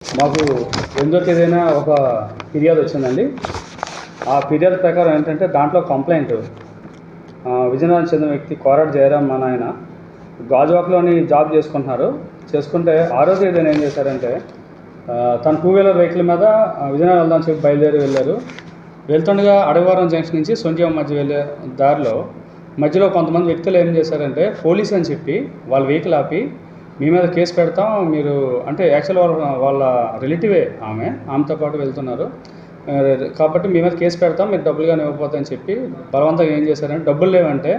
మాకు ఎందుకు ఏదైనా ఒక ఫిర్యాదు వచ్చిందండి. ఆ ఫిర్యాదు ప్రకారం ఏంటంటే దాంట్లో కంప్లైంట్ విజయనగరం చెందిన వ్యక్తి కోరాడు జయరాం మన ఆయన గాజువాక్లోని జాబ్ చేసుకుంటే 6వ తేదీన ఏం చేశారంటే తన 2 వీలర్ వెహికల్ మీద విజయనగరం వెళ్దామని చెప్పి బయలుదేరి వెళ్ళారు. వెళ్తుండగా అడవివరం జంక్షన్ నుంచి సొంటియం మధ్య వెళ్ళే దారిలో మధ్యలో కొంతమంది వ్యక్తులు ఏం చేశారంటే పోలీస్ అని చెప్పి వాళ్ళ వెహికల్ ఆపి మీ మీద కేసు పెడతాం, మీరు అంటే యాక్చువల్ వాళ్ళ రిలేటివే ఆమెతో పాటు వెళ్తున్నారు కాబట్టి మీ మీద కేసు పెడతాం, మీరు డబ్బులుగానే ఇవ్వకపోతాయని చెప్పి బలవంతంగా ఏం చేశారంటే డబ్బులు లేవంటే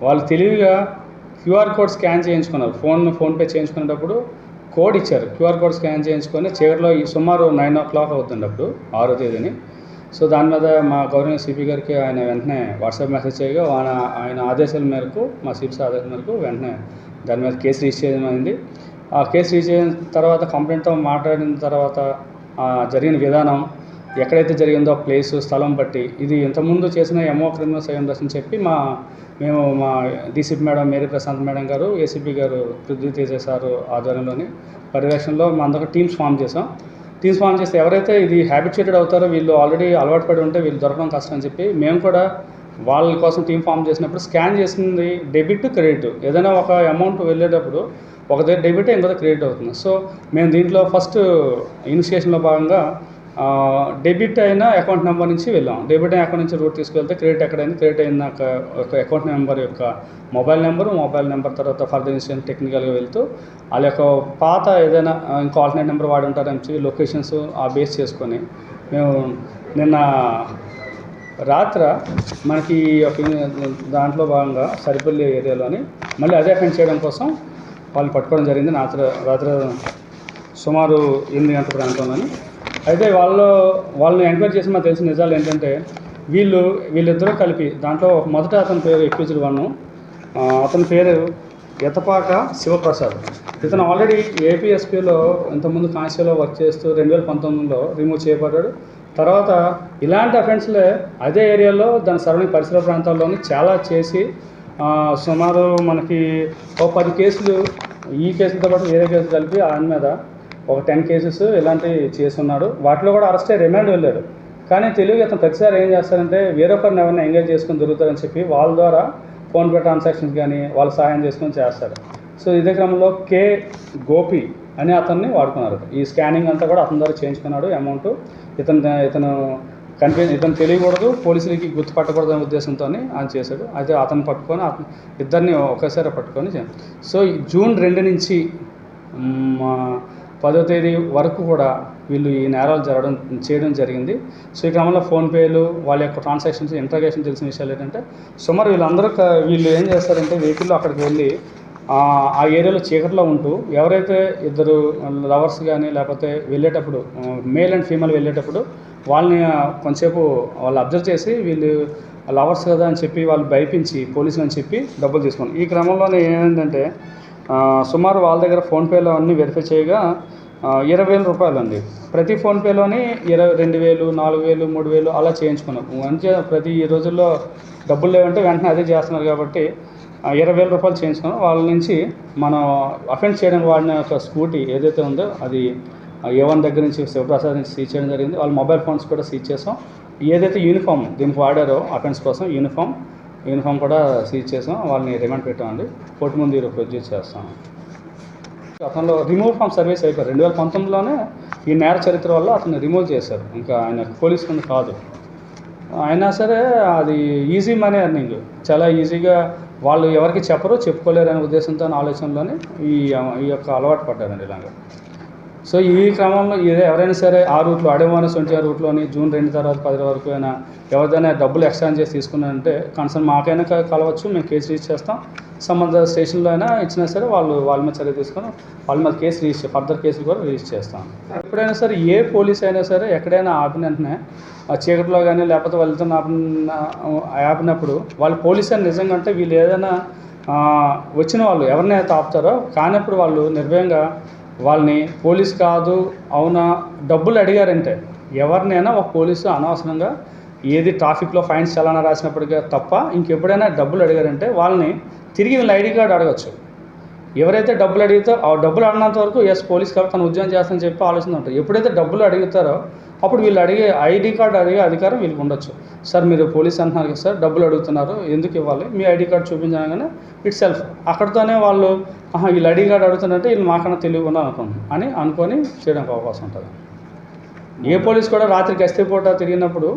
వాళ్ళు తెలివిగా క్యూఆర్ కోడ్ స్కాన్ చేయించుకున్నారు. ఫోన్పే చేయించుకునేటప్పుడు కోడ్ ఇచ్చారు. క్యూఆర్ కోడ్ స్కాన్ చేయించుకొని చీకట్లో సుమారు 9 o'clock అవుతుంది అప్పుడు 6వ తేదీని. సో దాని మీద మా గవర్నమెంట్ సిపి గారికి ఆయన వెంటనే వాట్సాప్ మెసేజ్ చేయగా ఆయన ఆదేశాల మేరకు, మా సిపి ఆదేశాల మేరకు వెంటనే దాని మీద కేసు రిజిస్టర్ చేయమైంది. ఆ కేసు రిజిస్టర్ చేసిన తర్వాత కంప్లైంట్తో మాట్లాడిన తర్వాత జరిగిన విధానం ఎక్కడైతే జరిగిందో ప్లేసు స్థలం బట్టి ఇది ఇంతకుముందు చేసిన ఎంఓ క్రిమినల్స్ అయి ఉండొచ్చని చెప్పి మేము మా DCP madam Mary Prashant madam గారు, ఏసీపీ గారు పృథ్వీ తేజ సారు ఆధ్వర్యంలోని పర్యవేక్షణలో మా అందరూ టీమ్స్ ఫామ్ చేసాం. టీమ్స్ ఫామ్ చేస్తే ఎవరైతే ఇది హ్యాబిచుయేటెడ్ అవుతారో వీళ్ళు ఆల్రెడీ అలవాటు పడి ఉంటే వీళ్ళు దొరకడం కష్టం అని చెప్పి మేము కూడా వాళ్ళ కోసం టీం ఫామ్ చేసినప్పుడు స్కాన్ చేసింది డెబిట్ క్రెడిట్, ఏదైనా ఒక అమౌంట్ వెళ్ళేటప్పుడు ఒకదే డెబిట్ ఇంకొక క్రెడిట్ అవుతుంది. సో మేము దీంట్లో ఫస్ట్ ఇనిషియేషన్లో భాగంగా డెబిట్ అయిన అకౌంట్ నెంబర్ నుంచి వెళ్ళాం. డెబిట్ అయిన అకౌంట్ నుంచి రూట్ తీసుకెళ్తే క్రెడిట్ ఎక్కడైంది, క్రెడిట్ అయిన ఒక అకౌంట్ నెంబర్ యొక్క మొబైల్ నెంబర్ తర్వాత ఫర్దర్ ఇన్స్టెంట్ టెక్నికల్గా వెళ్తూ వాళ్ళ యొక్క పాత ఏదైనా ఇంకో ఆల్టర్నేట్ నెంబర్ వాడి ఉంటారని చెప్పి లొకేషన్స్ బేస్ చేసుకొని మేము నిన్న రాత్ర మనకి దాంట్లో భాగంగా సరిపల్లి ఏరియాలోని మళ్ళీ అదే అఫెండ్ చేయడం కోసం వాళ్ళు పట్టుకోవడం జరిగింది. రాత్రి సుమారు 8 గంటల ప్రాంతంలోని. అయితే వాళ్ళని ఎంక్వైరీ చేసి మాకు తెలిసిన నిజాలు ఏంటంటే వీళ్ళిద్దరూ కలిపి దాంట్లో మొదట అతని పేరు ఎక్యూజ్డ్ 1, అతని పేరు ఎతపాక శివప్రసాద్. ఇతను ఆల్రెడీ ఏపీఎస్పీలో ఇంతకుముందు కాన్స్టేబుల్లో వర్క్ చేస్తూ 2019లో రిమూవ్ చేయబడ్డాడు. తర్వాత ఇలాంటి అఫెన్స్లే అదే ఏరియాలో దాని సరౌండింగ్ పరిసర ప్రాంతాల్లోని చాలా చేసి సుమారు మనకి 10 కేసులు ఈ కేసులతో పాటు వేరే కేసులు కలిపి ఆయన మీద ఒక 10 కేసెస్ ఇలాంటివి చేస్తున్నాడు. వాటిలో కూడా అరెస్ట్ అయ్యి రిమాండ్ వెళ్ళాడు. కానీ తెలివి అతను ప్రతిసారి ఏం చేస్తారంటే వేరొకరిని ఎవరిని ఎంగేజ్ చేసుకుని దొరుకుతారని చెప్పి వాళ్ళ ద్వారా ఫోన్పే ట్రాన్సాక్షన్స్ కానీ వాళ్ళు సహాయం చేసుకొని చేస్తారు. సో ఇదే క్రమంలో కే గోపి అని అతన్ని వాడుకున్నారు. ఈ స్కానింగ్ అంతా కూడా అతని ద్వారా చేయించుకున్నాడు. అమౌంట్ ఇతను తెలియకూడదు, పోలీసులకి గుర్తుపట్టకూడదు అనే ఉద్దేశంతో ఆయన చేశాడు. అయితే అతను పట్టుకొని ఇద్దరిని ఒకేసారి పట్టుకొని సో జూన్ 2 నుంచి 10వ తేదీ వరకు కూడా వీళ్ళు ఈ నేరాలు చేయడం జరిగింది. సో ఈ క్రమంలో ఫోన్పేలు వాళ్ళ యొక్క ట్రాన్సాక్షన్స్ ఇంట్రాగేషన్ తెలిసిన విషయాలు ఏంటంటే సుమారు వీళ్ళు ఏం చేస్తారంటే వెహికల్లో అక్కడికి వెళ్ళి ఆ ఏరియాలో చీకట్లో ఉంటూ ఎవరైతే ఇద్దరు లవర్స్ కానీ లేకపోతే వెళ్ళేటప్పుడు మేల్ అండ్ ఫీమేల్ వెళ్ళేటప్పుడు వాళ్ళని కొంచెంసేపు వాళ్ళు అబ్జర్వ్ చేసి వీళ్ళు లవర్స్ కదా అని చెప్పి వాళ్ళు భయపించి పోలీసులు అని చెప్పి డబ్బులు తీసుకోండి. ఈ క్రమంలోనే ఏంటంటే సుమారు వాళ్ళ దగ్గర ఫోన్పేలో అన్నీ వెరిఫై చేయగా 20,000 రూపాయలు అండి. ప్రతి ఫోన్పేలోని 2,000, 4,000, 3,000 అలా చేయించుకున్నాం. మంచిగా ప్రతి రోజుల్లో డబ్బులు లేవంటే వెంటనే అదే చేస్తున్నారు కాబట్టి 20,000 రూపాయలు చేయించుకున్నాం. వాళ్ళ నుంచి మనం అఫెన్స్ చేయడానికి వాడిన ఒక స్కూటీ ఏదైతే ఉందో అది A1 దగ్గర నుంచి శివప్రసాద్ నుంచి సీజ్ చేయడం జరిగింది. వాళ్ళ మొబైల్ ఫోన్స్ కూడా సీజ్ చేసాం. ఏదైతే యూనిఫామ్ దీనికి వాడారో అఫెన్స్ కోసం యూనిఫామ్ కూడా సీజ్ చేసాం. వాళ్ళని రిమాండ్ పెట్టామండి. కోర్టు ముందు ఈరోజు ప్రొడ్యూస్ చేస్తాం. అతనిలో రిమూవ్ ఫ్రమ్ సర్వీస్ అయిపోయారు. 2019లోనే ఈ నేర చరిత్ర వల్ల అతన్ని రిమూవ్ చేశారు. ఇంకా ఆయన పోలీస్ కింద కాదు. అయినా సరే అది ఈజీ మనీ ఎర్నింగ్, చాలా ఈజీగా వాళ్ళు ఎవరికి చెప్పుకోలేరు అనే ఉద్దేశంతో ఆలోచనలోనే ఈ యొక్క అలవాటు పడ్డారండి ఇలాగా. సో ఈ క్రమంలో ఎవరైనా సరే ఆ రూట్లో అడవివరం సొంటియం రూట్లోని జూన్ 2 తర్వాత 10 వరకు అయినా ఎవరిదైనా డబ్బులు ఎక్స్చేంజ్ చేసి తీసుకున్నారంటే కన్సర్న్ మాకైనా కలవచ్చు, మేము కేసు రిజిస్టర్ చేస్తాం. సంబంధ స్టేషన్లో అయినా ఇచ్చినా సరే వాళ్ళ మీద చర్య తీసుకొని వాళ్ళ మీద ఫర్దర్ కేసులు కూడా రిజిస్టర్ చేస్తాం. ఎప్పుడైనా సరే ఏ పోలీస్ అయినా సరే ఎక్కడైనా ఆపిన వెంటనే చీకట్లో కానీ లేకపోతే వాళ్ళతో ఆపినప్పుడు వాళ్ళు పోలీస్ అని నిజంగా అంటే వీళ్ళు ఏదైనా వచ్చిన వాళ్ళు ఎవరినైతే ఆపుతారో కానప్పుడు వాళ్ళు నిర్భయంగా వాళ్ళని పోలీస్ కాదు అవునా డబ్బులు అడిగారంటే ఎవరినైనా ఒక పోలీసు అనవసరంగా ఏది ట్రాఫిక్లో ఫైన్స్ చలానా రాసినప్పటికీ తప్ప ఇంకెప్పుడైనా డబ్బులు అడిగారంటే వాళ్ళని తిరిగి వీళ్ళ ఐడి కార్డు అడగచ్చు. ఎవరైతే డబ్బులు అడిగితే ఆ డబ్బులు అడిగినంత వరకు ఎస్ పోలీస్ కాబట్టి తను ఉద్యోగం చేస్తానని చెప్పి ఆలోచన ఉంటుంది. ఎప్పుడైతే డబ్బులు అడుగుతారో అప్పుడు వీళ్ళు అడిగే ఐడి కార్డు అడిగే అధికారం వీళ్ళకి ఉండొచ్చు. సార్ మీరు పోలీస్ అంటున్నారు కదా సార్, డబ్బులు అడుగుతున్నారు, ఎందుకు ఇవ్వాలి, మీ ఐడి కార్డు చూపించగానే ఇట్ సెల్ఫ్ అక్కడితోనే వాళ్ళు వీళ్ళు ఐడి కార్డు అడుగుతున్నారంటే వీళ్ళు మాకన్నా తెలియకుండా అనుకొని చేయడానికి అవకాశం ఉంటుంది. ఏ పోలీస్ కూడా రాత్రి గస్తీ పూట తిరిగినప్పుడు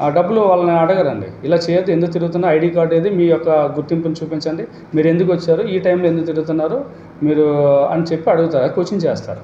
ఆ డబ్బులు వాళ్ళని అడగరండి. ఇలా చేయొద్దు, ఎందుకు తిరుగుతున్నా, ఐడి కార్డు ఏది, మీ యొక్క గుర్తింపుని చూపించండి, మీరు ఎందుకు వచ్చారు, ఈ టైంలో ఎందుకు తిరుగుతున్నారు మీరు అని చెప్పి అడుగుతారు, కోచింగ్ చేస్తారు.